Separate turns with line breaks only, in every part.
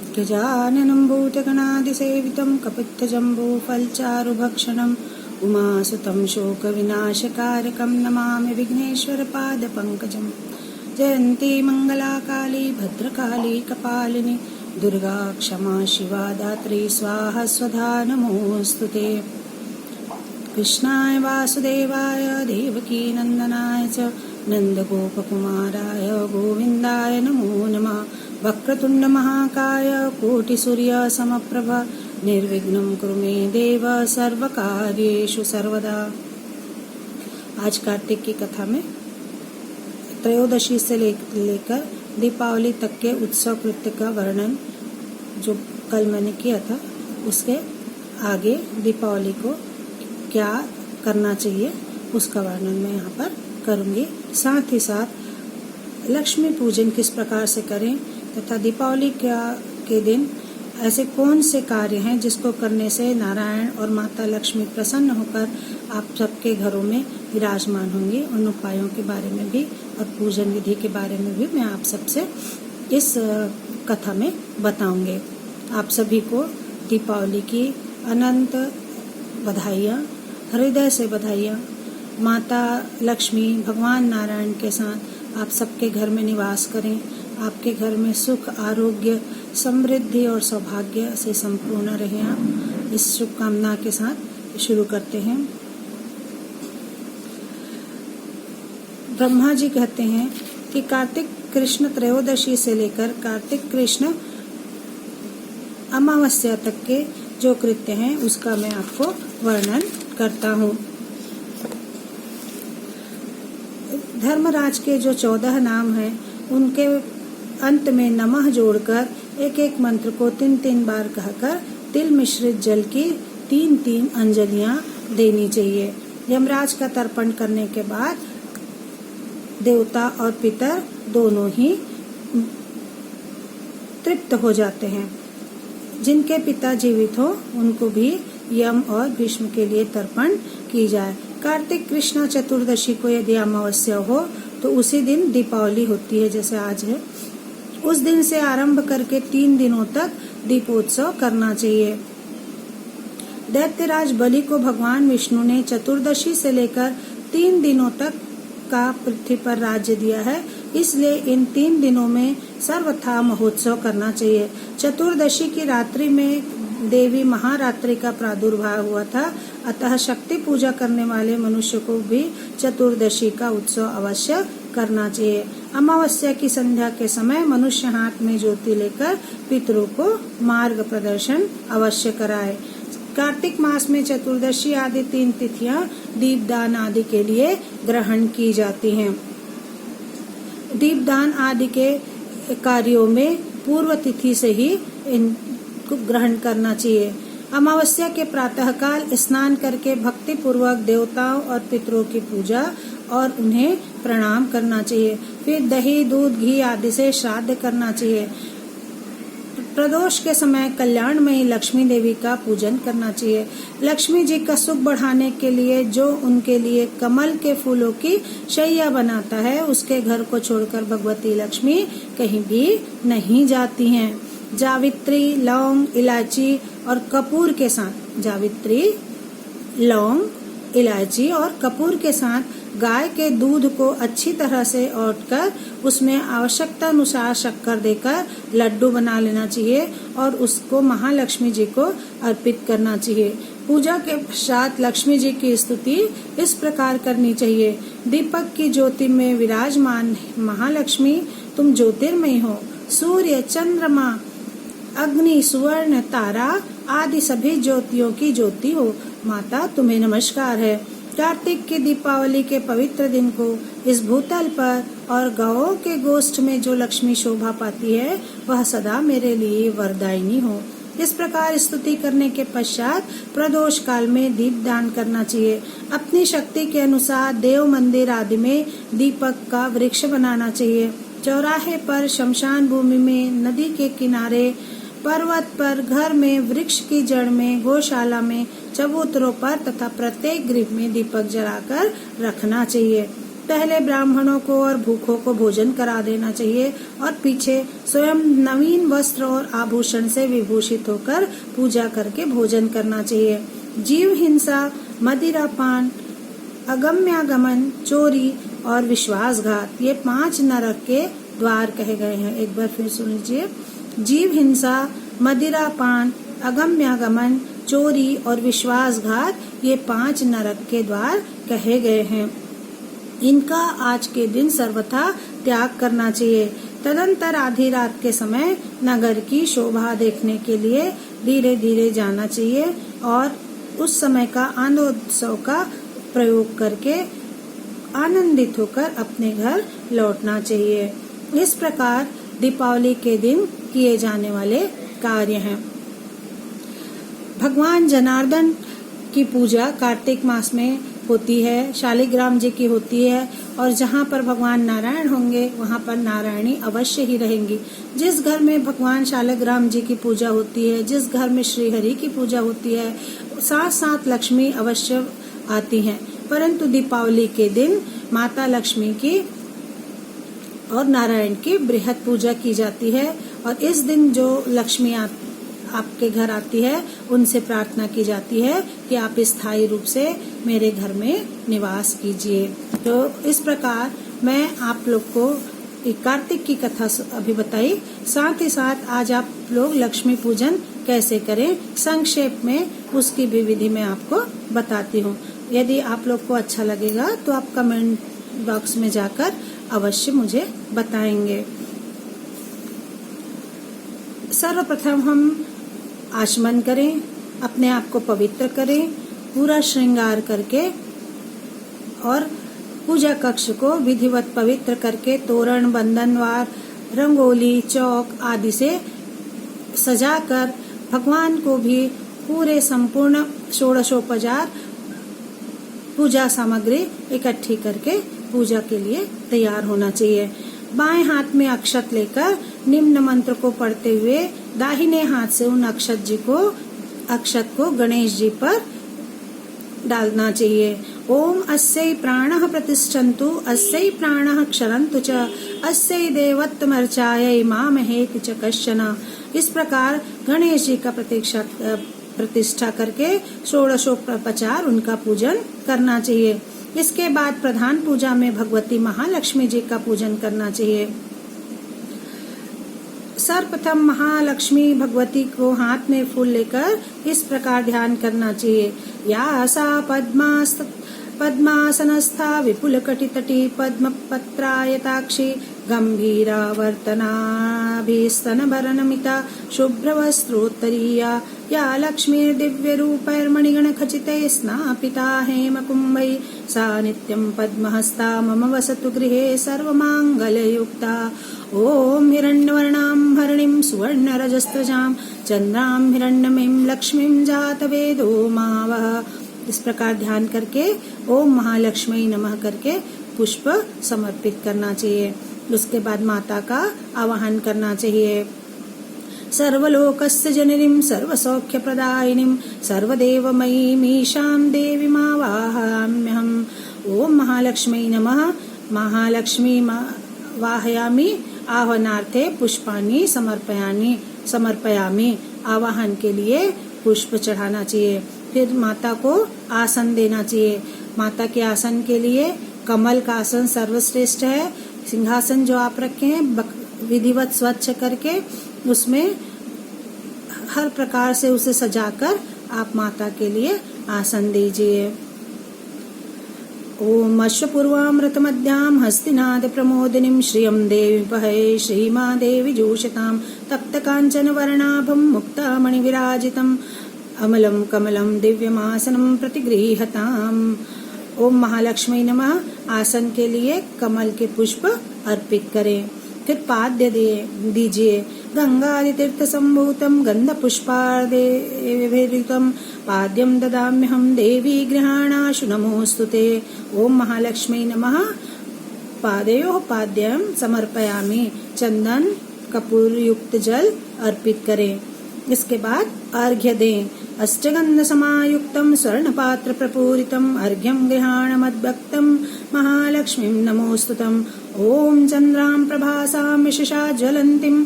गजाननं भूतगणादिसेवितं कपित्थजम्बूफलचारुभक्षणम् उमासुतं शोकविनाशकारकं नमामि विघ्नेश्वरपादपङ्कजम्। जयन्ती मङ्गलाकाली भद्रकाली कपालिनी दुर्गा क्षमा शिवा दात्री स्वाहा स्वधा नमोऽस्तुते। कृष्णाय वासुदेवाय देवकी नन्दनाय च नन्दगोपकुमाराय गोविन्दाय नमो नमः। वक्रतुण्ड महाकाय कोटिसूर्यसमप्रभ निर्विघ्नं कुरु मे देव सर्वकार्येषु सर्वदा। आज कार्तिक की कथा में त्रयोदशी से लेकर दीपावली तक के उत्सव कृत्य का वर्णन जो कल मैंने किया था, उसके आगे दीपावली को क्या करना चाहिए उसका वर्णन मैं यहाँ पर करूँगी। साथ ही साथ लक्ष्मी पूजन किस प्रकार से करें तथा दीपावली के दिन ऐसे कौन से कार्य हैं जिसको करने से नारायण और माता लक्ष्मी प्रसन्न होकर आप सबके घरों में विराजमान होंगे, उन उपायों के बारे में भी और पूजन विधि के बारे में भी मैं आप सबसे इस कथा में बताऊंगी। आप सभी को दीपावली की अनंत बधाइयाँ, हृदय से बधाइयाँ। माता लक्ष्मी भगवान नारायण के साथ आप सबके घर में निवास करें, आपके घर में सुख आरोग्य समृद्धि और सौभाग्य से संपूर्ण रहे। आप इस शुभकामना के साथ शुरू करते हैं। ब्रह्मा जी कहते हैं कि कार्तिक कृष्ण त्रयोदशी से लेकर कार्तिक कृष्ण अमावस्या तक के जो कृत्य हैं उसका मैं आपको वर्णन करता हूँ। धर्मराज के जो 14 नाम हैं उनके अंत में नमः जोड़कर एक एक मंत्र को 3-3 बार कहकर तिल मिश्रित जल की 3-3 अंजलियां देनी चाहिए। यमराज का तर्पण करने के बाद देवता और पितर दोनों ही तृप्त हो जाते हैं। जिनके पिता जीवित हो उनको भी यम और भीष्म के लिए तर्पण की जाए। कार्तिक कृष्ण चतुर्दशी को यदि अमावस्या हो तो उसी दिन दीपावली होती है, जैसे आज है। उस दिन से आरंभ करके 3 दिनों तक दीपोत्सव करना चाहिए। दैत्यराज बलि को भगवान विष्णु ने चतुर्दशी से लेकर 3 दिनों तक का पृथ्वी पर राज्य दिया है, इसलिए इन 3 दिनों में सर्वथा महोत्सव करना चाहिए। चतुर्दशी की रात्रि में देवी महारात्रि का प्रादुर्भाव हुआ था, अतः शक्ति पूजा करने वाले मनुष्य को भी चतुर्दशी का उत्सव अवश्य करना चाहिए। अमावस्या की संध्या के समय मनुष्य हाथ में ज्योति लेकर पितरों को मार्ग प्रदर्शन अवश्य कराए। कार्तिक मास में चतुर्दशी आदि 3 तिथियां दीपदान आदि के लिए ग्रहण की जाती हैं। दीपदान आदि के कार्यों में पूर्व तिथि से ही इनको ग्रहण करना चाहिए। अमावस्या के प्रातःकाल स्नान करके भक्ति पूर्वक देवताओं और पितरों की पूजा और उन्हें प्रणाम करना चाहिए। फिर दही दूध घी आदि से श्राद्ध करना चाहिए। प्रदोष के समय कल्याणमयी लक्ष्मी देवी का पूजन करना चाहिए। लक्ष्मी जी का सुख बढ़ाने के लिए जो उनके लिए कमल के फूलों की शैया बनाता है, उसके घर को छोड़कर भगवती लक्ष्मी कहीं भी नहीं जाती हैं। जावित्री लौंग इलायची और कपूर के साथ के साथ गाय के दूध को अच्छी तरह से औटकर उसमें आवश्यकता अनुसार शक्कर देकर लड्डू बना लेना चाहिए और उसको महालक्ष्मी जी को अर्पित करना चाहिए। पूजा के पश्चात लक्ष्मी जी की स्तुति इस प्रकार करनी चाहिए। दीपक की ज्योति में विराजमान महालक्ष्मी, तुम ज्योतिर्मय हो। सूर्य चंद्रमा अग्नि सुवर्ण तारा आदि सभी ज्योतियों की ज्योति हो। माता तुम्हें नमस्कार है। कार्तिक की दीपावली के पवित्र दिन को इस भूतल पर और गौओं के गोष्ठ में जो लक्ष्मी शोभा पाती है वह सदा मेरे लिए वरदायिनी हो। इस प्रकार स्तुति करने के पश्चात प्रदोष काल में दीपदान करना चाहिए। अपनी शक्ति के अनुसार देव मंदिर आदि में दीपक का वृक्ष बनाना चाहिए। चौराहे पर, शमशान भूमि में, नदी के किनारे, पर्वत पर, घर में, वृक्ष की जड़ में, गौशाला में, चबूतरों पर तथा प्रत्येक गृह में दीपक जलाकर रखना चाहिए। पहले ब्राह्मणों को और भूखों को भोजन करा देना चाहिए और पीछे स्वयं नवीन वस्त्र और आभूषण से विभूषित होकर पूजा करके भोजन करना चाहिए। जीव हिंसा, मदिरापान, अगम्यागमन, चोरी और विश्वासघात ये 5 नरक के द्वार कहे गए हैं। एक बार फिर सुन लीजिए। जीव हिंसा, मदिरापान, अगम्यागमन, चोरी और विश्वासघात ये 5 नरक के द्वार कहे गए हैं। इनका आज के दिन सर्वथा त्याग करना चाहिए। तदंतर आधी रात के समय नगर की शोभा देखने के लिए धीरे धीरे जाना चाहिए और उस समय का आनंदोत्सव का प्रयोग करके आनंदित होकर अपने घर लौटना चाहिए। इस प्रकार दीपावली के दिन किए जाने वाले कार्य हैं। भगवान जनार्दन की पूजा कार्तिक मास में होती है, शालिग्राम जी की होती है और जहाँ पर भगवान नारायण होंगे वहाँ पर नारायणी अवश्य ही रहेंगी। जिस घर में भगवान शालिग्राम जी की पूजा होती है, जिस घर में श्री हरि की पूजा होती है, साथ साथ लक्ष्मी अवश्य आती हैं। परंतु दीपावली के दिन माता लक्ष्मी की और नारायण की बृहद पूजा की जाती है और इस दिन जो लक्ष्मी आपके घर आती है उनसे प्रार्थना की जाती है कि आप स्थायी रूप से मेरे घर में निवास कीजिए। तो इस प्रकार मैं आप लोग को कार्तिक की कथा अभी बताई, साथ ही साथ आज आप लोग लक्ष्मी पूजन कैसे करें संक्षेप में उसकी भी विधि मैं आपको बताती हूँ। यदि आप लोग को अच्छा लगेगा तो आप कमेंट बॉक्स में जाकर अवश्य मुझे बताएंगे। सर्वप्रथम हम आचमन करें, अपने आप को पवित्र करें, पूरा श्रृंगार करके और पूजा कक्ष को विधिवत पवित्र करके तोरण, बंधनवार, रंगोली, चौक आदि से सजाकर भगवान को भी पूरे संपूर्ण षोडशोपचार पूजा सामग्री इकट्ठी करके पूजा के लिए तैयार होना चाहिए। बाएं हाथ में अक्षत लेकर निम्न मंत्र को पढ़ते हुए दाहिने हाथ से उन अक्षत को गणेश जी पर डालना चाहिए। ओम अस्यै प्राणः प्रतिष्ठन्तु, अस्यै प्राणः क्षरन्तु च, अस्यै देवत्वमर्चायै मामहेति च कश्चन। इस प्रकार गणेश जी का प्रतिष्ठा करके षोडशोपचार उनका पूजन करना चाहिए। इसके बाद प्रधान पूजा में भगवती महालक्ष्मी जी का पूजन करना चाहिए। सर्वप्रथम महालक्ष्मी भगवती को हाथ में फूल लेकर इस प्रकार ध्यान करना चाहिए। या सा पद्मासनस्था विपुलकटितटी पद्मपत्रायताक्षी गंभीरावर्तनाभिस्तनभरणमिता शुभ्रवस्त्रोत्तरीया या लक्ष्मीर्दिव्यरूपैर्मणिगणखचितैः स्नापिता हेमकुम्भैः सा नित्यं पद्महस्ता मम वसतु गृहे सर्वमाङ्गल्ययुक्ता। ॐ हिरण्यवर्णां हरिणीं सुवर्णरजस्रजां चन्द्रां हिरण्मयीं लक्ष्मीं जातवेदो मावः। इस प्रकार ध्यान करके ओम महालक्ष्मी नमः करके पुष्प समर्पित करना चाहिए। उसके बाद माता का आवाहन करना चाहिए। सर्वलोकस्य जननीं सर्वसौख्यप्रदायिनीं सर्वदेवमयीं ईशां देवीमावाहयाम्यहम्। ओम महालक्ष्मी नमः। महालक्ष्मी वाहयामि आह्वानार्थे पुष्पाणि समर्पयामि। आवाहन के लिए पुष्प चढ़ाना चाहिए। फिर माता को आसन देना चाहिए। माता के आसन के लिए कमल का आसन सर्वश्रेष्ठ है। सिंहासन जो आप रखे हैं विधिवत स्वच्छ करके उसमें हर प्रकार से उसे सजाकर आप माता के लिए आसन दीजिए। ओम अश्वपूर्वामृतमध्यां हस्तिनाद प्रमोदिनीं श्रियं देवी पहये श्रीमादेवी जोषतां तप्तकाञ्चन वर्णाभं मुक्तामणिविराजितम् अमलं कमलं दिव्यमासनं प्रतिगृह्यताम्। ओम महालक्ष्मी नमः। आसन के लिए कमल के पुष्प अर्पित करें। फिर पाद्य दीजिए। गंगादितीर्थ संभूतं गंध पुष्पार्धेभिर्युतं पाद्यं ददाम्यहं देवी गृहाणाशु नमोस्तुते। ओम महालक्ष्मी नमः। पादयोः पाद्यं समर्पयामि। चंदन कपूर युक्त जल अर्पित करें। इसके बाद अर्घ्य दें। अष्टगन्धसमायुक्तं स्वर्णपात्रप्रपूरितम् अर्घ्यं गृहाणमद्भक्तं महालक्ष्मीं नमोऽस्तुतम्। ॐ चन्द्रां प्रभासां यशसा ज्वलन्तीं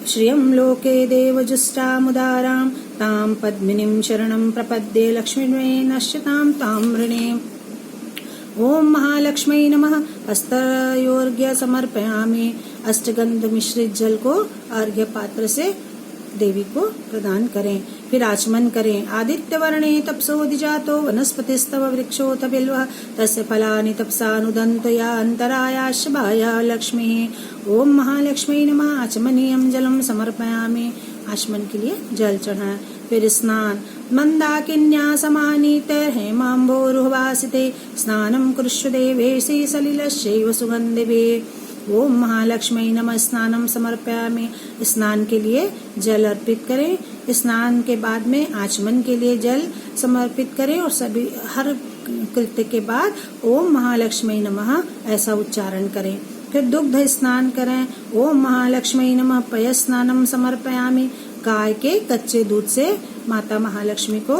श्रियं लोके देवजुष्टामुदारां तां पद्मिनीं शरणं प्रपद्ये लक्ष्मीर्मे नश्यतां तां वृणे। ओम महालक्ष्मी नमः। हस्तयोर्घ्य समर्पयामि। अष्टगंध मिश्रित जल को अर्घ्य पात्र से देवी को प्रदान करें। फिर आचमन करें। आदित्य वर्णे तपसोदिजातो वनस्पतिस्तव वृक्षोऽथ बिल्वः तस्य फलानि तपसानुदन्तया अन्तरायाशभाया लक्ष्मीः। ओम महालक्ष्मी नमः। आचमनीयं जलं समर्पयामि। आचमन के लिए जल चढ़ाएं। फिर स्नान। मंदाकिन्या समानीतैर् हेमाम्भोरुहवासिते स्नानं कुरुष्व देवेशि सलिलस्यैव सुगन्धिभिः। ओम महालक्ष्मी नमः। स्नानं समर्पयामि। स्नान के लिए जल अर्पित करें। स्नान के बाद में आचमन के लिए जल समर्पित करें और सभी हर कृत्य के बाद ओम महालक्ष्मी नमः ऐसा उच्चारण करें। फिर दुग्ध स्नान करें। ओम महालक्ष्मी नमः। पय स्नानं समर्पयामि। गाय के कच्चे दूध से माता महालक्ष्मी को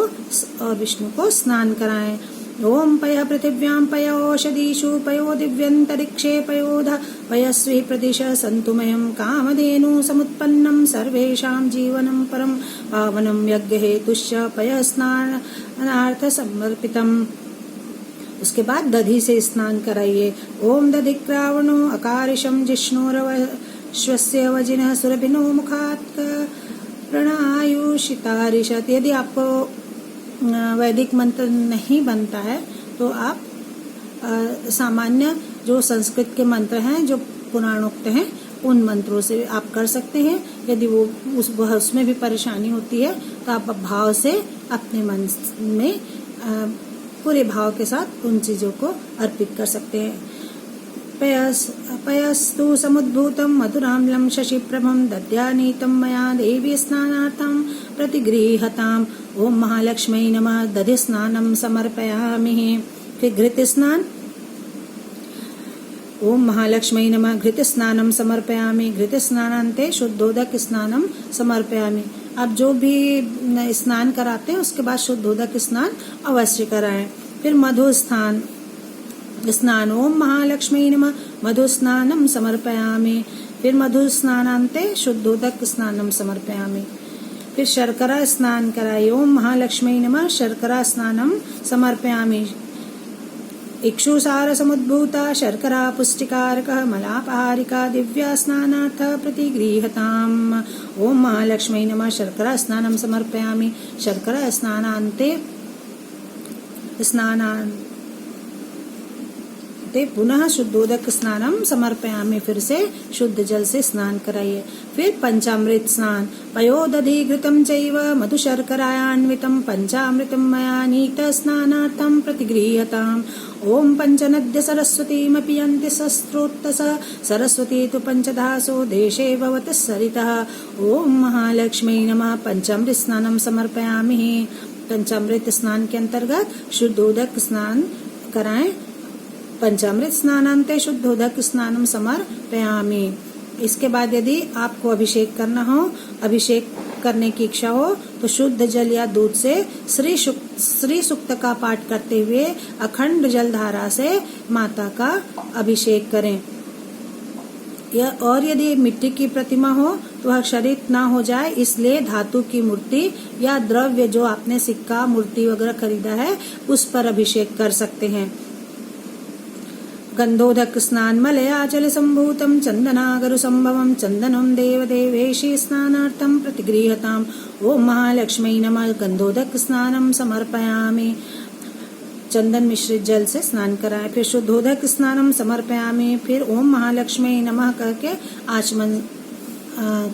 और विष्णु को स्नान कराएं। ओम पय पृथिव्यां पय औषधीषु पयो दिव्यंतरिक्षे पयोध पयस्वी प्रदिश सन्तुमयं कामधेनु समुत्पन्नं सर्वेषां जीवनं परं पावनं यज्ञहेतुश्च पय स्नानार्थ समर्पितम्। उसके बाद दधि से स्नान कराइए। ओम दधिक्रावणो अकारिशं जिष्णुरवश्वस्य वजिनः सुरभिनो मुखात् प्रणायुषितारिषत्। यदि आपको वैदिक मंत्र नहीं बनता है तो आप सामान्य जो संस्कृत के मंत्र हैं जो पुराणोक्त हैं उन मंत्रों से आप कर सकते हैं। यदि वो उसमें भी परेशानी होती है तो आप भाव से अपने मन में पूरे भाव के साथ उन चीजों को अर्पित कर सकते हैं। पयस्तु समुद्भूतं मधुराम्लं शशिप्रभं दद्यानीतं मया देवी स्नानार्थं प्रतिगृह्यताम्। ओम महालक्ष्मी नमः। दधि स्नानं समर्पयामि। फिर घृत स्नान। ओम महालक्ष्मी नमः। घृत स्नानं समर्पयामि। घृत स्नानान्ते शुद्धोदक स्नानं समर्पयामि। आप जो भी स्नान कराते हैं उसके बाद शुद्धोदक स्नान अवश्य कराएं। फिर मधु स्नान। ओम महालक्ष्मी नमः। मधु स्नानं समर्पयामि। फिर मधु स्नानान्ते शुद्धोदक स्नानं समर्पयामि। फिर शर्करा स्नान कराइए। ओम महालक्ष्मी नमः। शर्करा स्नानं समर्पयामि। इक्षुसार समुद्भूता शर्करा पुष्टिकारकः मलापहारिका दिव्या स्नानार्थ प्रतिगृह्यताम्। ओम महालक्ष्मी नमः। शर्करा स्नानं समर्पयामि। शर्करा स्नानान्ते पुनः शुद्धोदक स्नानं समर्पयामि। फिर से शुद्ध जल से स्नान कराइए। फिर पंचामृत स्नान। पयोदधि घृतं चैव मधुशर्करायान्वितं पंचामृतं मया नीत स्नानार्थं प्रतिगृह्यताम्। ओम पंचनद्य सरस्वतीमपि यन्ति शस्त्रोत्तस सरस्वती तु पंचदासो देशे भवतः सरितः। ओम महालक्ष्मी नमः। पंचामृत स्नानं समर्पयामि। पंचामृत स्नान के अंतर्गत शुद्धोदक स्नान कराएं। पंचामृत स्नानान्ते शुद्धोदक स्नानं समर्पयामि। इसके बाद यदि आपको अभिषेक करना हो, अभिषेक करने की इच्छा हो तो शुद्ध जल या दूध से श्री सूक्त का पाठ करते हुए अखंड जलधारा से माता का अभिषेक करें। और यदि मिट्टी की प्रतिमा हो तो वह क्षरित ना हो जाए, इसलिए धातु की मूर्ति या द्रव्य जो आपने सिक्का मूर्ति वगैरह खरीदा है उस पर अभिषेक कर सकते हैं। गंधोदक स्नान। मलयाचल संभूतं चंदनागरु संभवं चंदनं देवदेवेशी स्नानार्थं प्रतिगृह्यताम्। ओम महालक्ष्मी नमः। गंधोदक स्नानं समर्पयामि। चंदन मिश्रित जल से स्नान कराएं। फिर शुद्धोदक स्नानं समर्पयामि। फिर ओम महालक्ष्मी नमः करके आचमन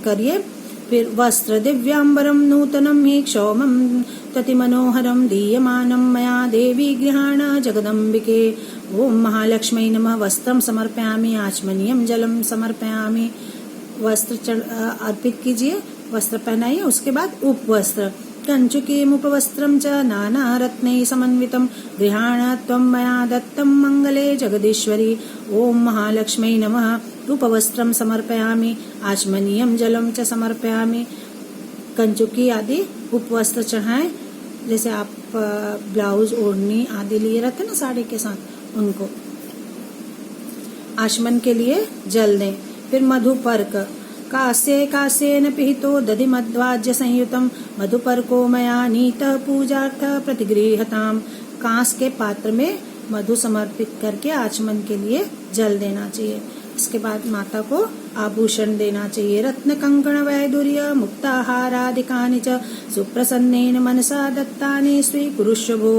करिए। फिर वस्त्र दिव्यांबरं नूतनं हि क्षौमं ततिमनोहरं दीयमानं मया देवी गृहाण जगदम्बिके। ओम महालक्ष्मी नमः। वस्त्रं समर्पयामि। आचमनीयं जलं समर्पयामि। वस्त्र अर्पित कीजिए, वस्त्र पहनाइए। उसके बाद उपवस्त्र। कंचुकीमुपवस्त्रं च नानारत्नैः समन्वितं गृहाण त्वं मया दत्तं मंगले जगदीश्वरी। ओम महालक्ष्मी नमः। उपवस्त्रं समर्पयामि। आचमनीयं जलं च समर्पयामि। कंचुकी आदि उपवस्त्र चढ़ाएं। जैसे आप ब्लाउज ओढ़नी आदि लिए रहते ना साड़ी के साथ, उनको आचमन के लिए जल दें। फिर मधुपर्क, कास्ये कास्येन पिहितो दधिमध्वाज्य संयुतम मधुपर्को मया नीतः पूजार्थ प्रतिगृह्यताम। कांस के पात्र में मधु समर्पित करके आचमन के लिए जल देना चाहिए। इसके बाद माता को आभूषण देना चाहिए। रत्न कंकण वैदुर्य मुक्ताहारादिकानि च सुप्रसन्नेन मनसा दत्तानि स्वीकुरुष्व भो।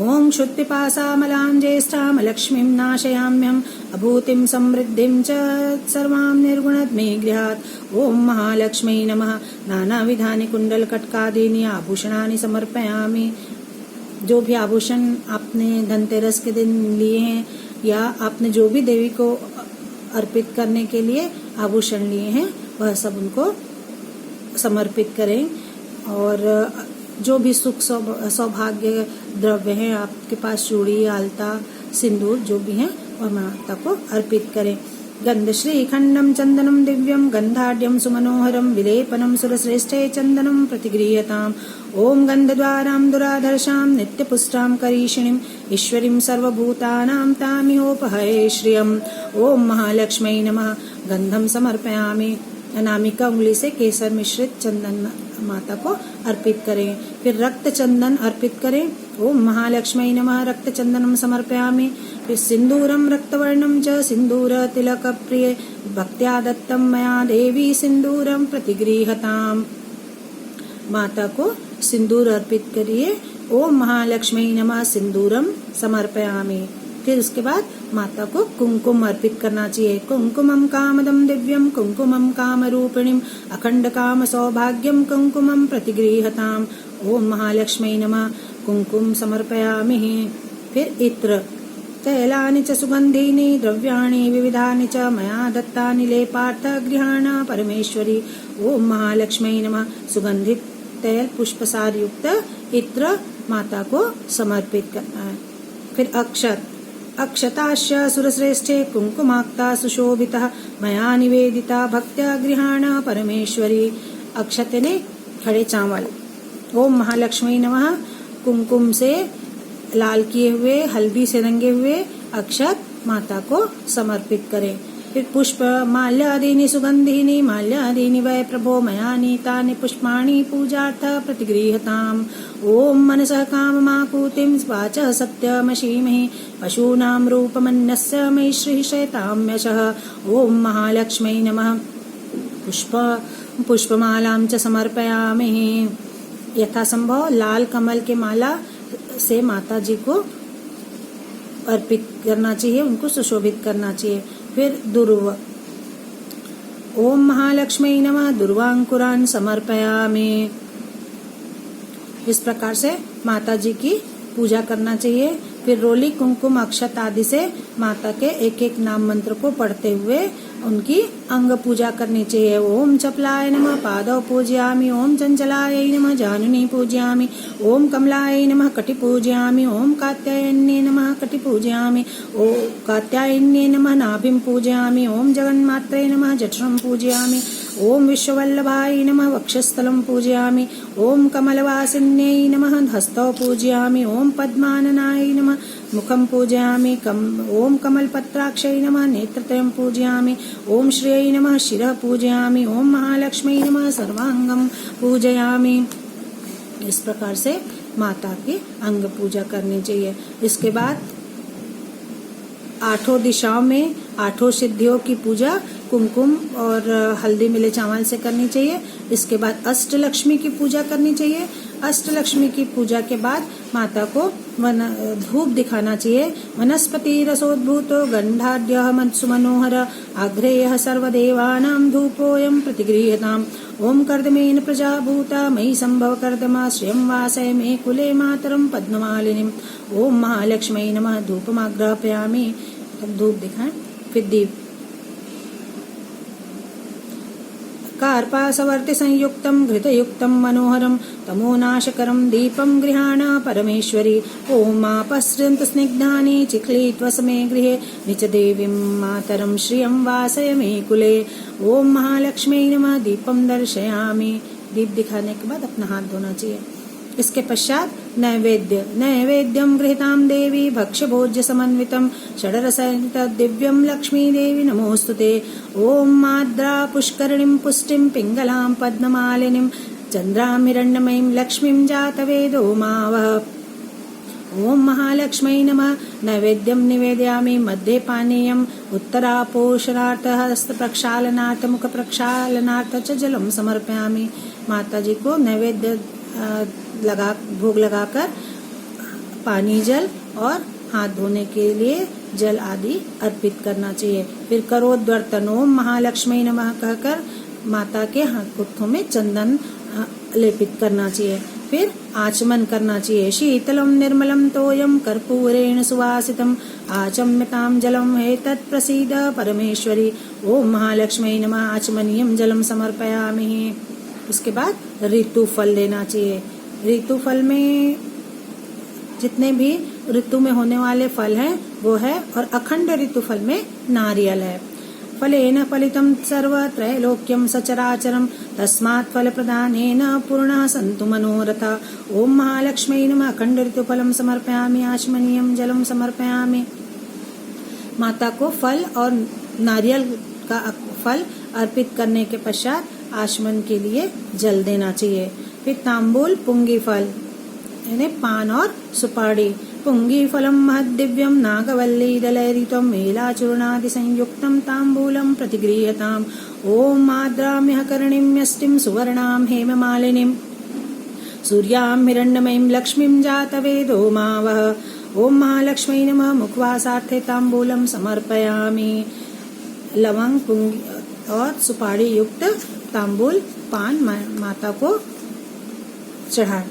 ओम क्षुत्पिपासामलां ज्येष्ठां लक्ष्मीं नाशयाम्यहम् अभूतिं समृद्धिं च सर्वां निर्गुणद् मे गृहात्। ओम महालक्ष्मी नमः। नानाविधानि कुंडल कटकादीनि आभूषणानि समर्पयामि। जो भी आभूषण आपने धनतेरस के दिन लिए हैं या आपने जो भी देवी को अर्पित करने के लिए आभूषण लिए हैं, वह सब उनको समर्पित करें। और जो भी सुख सौभाग्य द्रव्य हैं आपके पास, चूड़ी, आलता, सिंदूर जो भी हैं, वह माता को अर्पित करें। गंध श्रीखंडम चंदनम दिव्यम गंधाढ्यम सुमनोहरम विलेपनम सुरश्रेष्ठे चंदनम प्रतिगृह्यताम। ओम गंधद्वारां दुराधर्षां नित्यपुष्टां करीषिणीं ईश्वरीं सर्वभूतानां तामिहोपहये श्रियम्। ओम महालक्ष्मी नमः। गंधम समर्पयामि। अनामिका उंगली से केसर मिश्रित चंदन माता को अर्पित करें। फिर रक्त चंदन अर्पित करें। ओम महालक्ष्मी नमः। रक्त चंदनम समर्पयामि। फिर सिंदूरम रक्तवर्णम च सिंदूर तिलक प्रिय भक्त्या दत्तम मया देवी सिंदूरम प्रतिगृह्यताम। माता को सिंदूर अर्पित करिए। ओम महालक्ष्मी नमः। सिंदूरम समर्पयामि। फिर उसके बाद माता को कुंकुम अर्पित करना चाहिए। कुंकुमम कामदम दिव्यम कुंकुमम काम रूपिणीम अखंड काम सौभाग्यम कुंकुमम प्रतिगृह्यताम। ओम महालक्ष्मी नमः। कुंकुम समर्पयामि। फिर इत्र तैलानि च सुगंधीनि द्रव्याणि विविधानि च मया दत्तानि लेपार्थ गृहाण परमेश्वरी। ओम महालक्ष्मी नमः। सुगंधित तैल पुष्पसार युक्त इत्र माता को समर्पित करना है। फिर अक्षत अक्षताश्च सुरश्रेष्ठे कुंकुमाक्ता सुशोभिता मया निवेदिता भक्त्या गृहाण परमेश्वरी। अक्षत ने खड़े चावल। ओम महालक्ष्मी नमः। कुंकुम से लाल किए हुए, हल्दी से रंगे हुए अक्षत माता को समर्पित करें। फिर पुष्प माल्यादीनि सुगंधीनि माल्यादीनि वै प्रभो मया नीतानि पुष्पाणि पूजार्थ प्रतिगृह्यताम्। ओम मनसः काममाकुतिं वाचः सत्यमशीमहि पशूनां रूपमन्यस्य मयि श्रीः शयताम्यशः। ओम महालक्ष्मी नमः। पुष्पमालां च समर्पयामि। यथासंभव लाल कमल के माला से माता जी को अर्पित करना चाहिए, उनको सुशोभित करना चाहिए। फिर दुर्व। ओम महालक्ष्मी नमः। दुर्वांकुरान समर्पयामि। इस प्रकार से माता जी की पूजा करना चाहिए। फिर रोली कुंकुम अक्षत आदि से माता के एक एक नाम मंत्र को पढ़ते हुए उनकी अंग पूजा करनी चाहिए। ओम चपलाय नमः पादौ पूजयामि। ओम चंचलाय नमः जानुनी पूजयामि। ओम कमलाय नमः कटि पूजयामि। ओम कात्यायन्ये नमः कटि पूजयामि। ओम कात्यायन्ये नमः नाभिं पूजयामि। ओम जगन्मात्रे नमः जठरं पूजयामि। ओम विश्ववल्लभाय नमः वक्षस्थलं पूजयामि। ओम कमलवासिन्यै नमः हस्तौ पूजयामि। ओम पद्माननाय नमः मुखं पूजयामि। ओम कमलपत्राक्षै नमः नेत्रत्रयं पूजयामि। ओम श्रियै नमः शिरः पूजयामि। ओम महालक्ष्मी नमः सर्वांगं पूजयामि। इस प्रकार से माता की अंग पूजा करनी चाहिए। इसके बाद आठों दिशाओं में आठों सिद्धियों की पूजा कुमकुम और हल्दी मिले चावल से करनी चाहिए। इसके बाद अष्टलक्ष्मी की पूजा करनी चाहिए। अष्टलक्ष्मी की पूजा के बाद माता को धूप दिखाना चाहिए। वनस्पति रसोद्भूतो गंधाढ्यः सुमनोहर आग्रेयः सर्वदेवानां धूपोऽयं प्रतिगृह्यताम्। ओम कर्दमेन प्रजा भूता मयि संभव कर्दमा श्रियं वासय मे कुले मातरं पद्ममालिनीम्। ओम महालक्ष्मी नमः। धूपमाग्रापयामि। तब धूप दिखाएं। फिर दीप कार्पासवर्ति संयुक्तं घृतयुक्तं मनोहरं तमोनाशकरं दीपं गृहाण परमेश्वरी। ओम आपस्रन्तु स्निग्धानि चिक्लीत्वसमे गृहे निच देवीं मातरं श्रियं वासय मे कुले। ओम महालक्ष्मी नमः। दीपं दर्शयामि। दीप दिखाने के बाद अपना हाथ धोना चाहिए। इसके पश्चात नैवेद्यम गृहीतां देवी भक्ष्य भोज्य समन्वितम षडरसहित दिव्यम लक्ष्मी देवी नमोस्तुते। ओम माद्रा पुष्करणीं पुष्टिं पिंगलां पद्ममालिनीं चंद्रां हिरण्मयीं लक्ष्मीं जातवेदो मावह। ओम महालक्ष्मी नमः। नैवेद्यम निवेदयामि मध्ये पानीयम् उत्तरापोषणार्थ हस्त प्रक्षालनार्थ मुख प्रक्षालनार्थ च जलम समर्पयामि। माता जी को नैवेद्य भोग लगाकर पानी जल और हाथ धोने के लिए जल आदि अर्पित करना चाहिए। फिर करोद्वर्तन ओम महालक्ष्मी नमः कहकर माता के हाथ कुत्थों में चंदन लेपित करना चाहिए। फिर आचमन करना चाहिए। शीतलम निर्मलम तोयम कर्पूरेण सुवासितम आचम्यताम जलम एतत् प्रसीद परमेश्वरी। ओम महालक्ष्मी नमः। आचमनीयम जलम समर्पयामि। उसके बाद ऋतु फल लेना चाहिए। ऋतु फल में जितने भी ऋतु में होने वाले फल हैं वो है, और अखंड ऋतु फल में नारियल है। फलेन फलितं सर्वत्रैलोक्यं सचराचरं तस्मात् फलप्रदानेन पूर्णः सन्तु मनोरथा। ओम महालक्ष्मी नमः। अखंड ऋतुफलं समर्पयामि आचमनीयं जलं समर्पयामि। माता को फल और नारियल का फल अर्पित करने के पश्चात आचमन के लिए जल देना चाहिए। फिर तांबूल पुंगी फल यानी पान और सुपारी। पुंगी फलम महद्दिव्यम नागवल्ली दलैरितम मेलाचूर्णादि संयुक्तम तांबूलम प्रतिगृह्यताम। ओम आद्राम्यः कर्णिं यष्टिं सुवर्णां हेममालिनीं सूर्यां हिरण्मयीं लक्ष्मीं जातवेदो मावह। ओम महालक्ष्मी नमः। मुखवासार्थे तांबूलम समर्पयामि। लवंग पुंगी और सुपारी युक्त तांबूल पान माता को चढ़ा।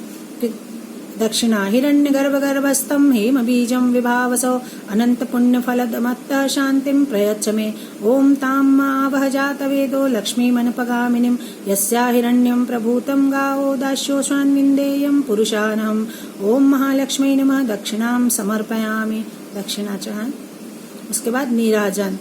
दक्षिणा हिरण्य गर्भस्थम हेम बीजम विभावसो अनंत पुण्य फलदमत्त शांतिं प्रयच्छ मे। ओम ताम आवह जातवेदो लक्ष्मी मनपगामिनीं यस्या हिरण्यं प्रभूतं गावो दास्योष्वान्विन्देयं पुरुषानहम्। ओम महालक्ष्मी नमः। दक्षिणां समर्पयामि। दक्षिणा चढ़ाएं। उसके बाद नीराजन।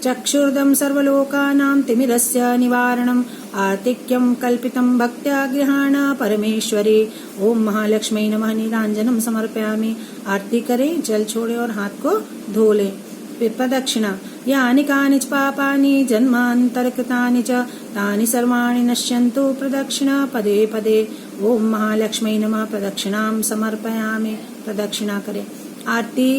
चक्षुर्दं सर्वलोकानां तिमिरस्य निवारणम् आर्तिक्यं कल्पितं भक्त्या गृहाण परमेश्वरी। ओम महालक्ष्मी नमः। नीरांजनम समर्पयामि। आरती करें, जल छोड़े और हाथ को धो लें। फिर प्रदक्षिणा। यानि कानि च पापानि जन्मान्तरकृतानि च तानि सर्वाणि नश्यन्तु प्रदक्षिणा पदे पदे। ओम महालक्ष्मी नमः। प्रदक्षिणां समर्पयामि। प्रदक्षिणा करें। आरती